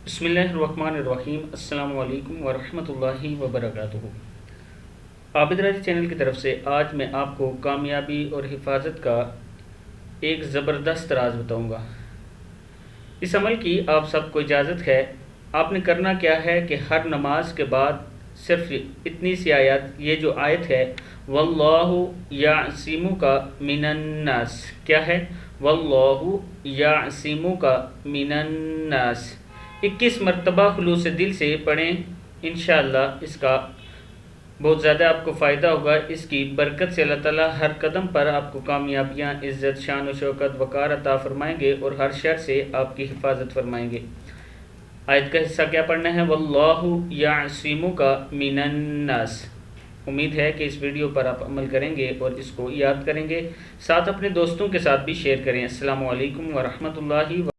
بسم اللہ الرحمن الرحیم۔ السلام علیکم ورحمۃ اللہ وبرکاتہ۔ عابد راضی چینل کی طرف سے آج میں آپ کو کامیابی اور حفاظت کا ایک زبردست راز بتاؤں گا۔ اس عمل کی آپ سب کو اجازت ہے۔ آپ نے کرنا کیا ہے کہ ہر نماز کے بعد صرف اتنی سی آیت، یہ جو آیت ہے واللہ یعصمک من الناس، کیا ہے؟ واللہ یعصمک من الناس، 21 مرتبہ خلوص دل سے پڑھیں۔ انشاءاللہ اس کا بہت زیادہ آپ کو فائدہ ہوگا۔ اس کی برکت سے اللہ تعالیٰ ہر قدم پر آپ کو کامیابیاں، عزت، شان و شوکت، وقار عطا فرمائیں گے اور ہر شر سے آپ کی حفاظت فرمائیں گے۔ آیت کا حصہ کیا پڑھنا ہے؟ واللہ یعصمک من الناس۔ امید ہے کہ اس ویڈیو پر آپ عمل کریں گے اور اس کو یاد کریں گے، ساتھ اپنے دوستوں کے ساتھ بھی شیئر کریں۔ السلام علیکم ورحمۃ اللہ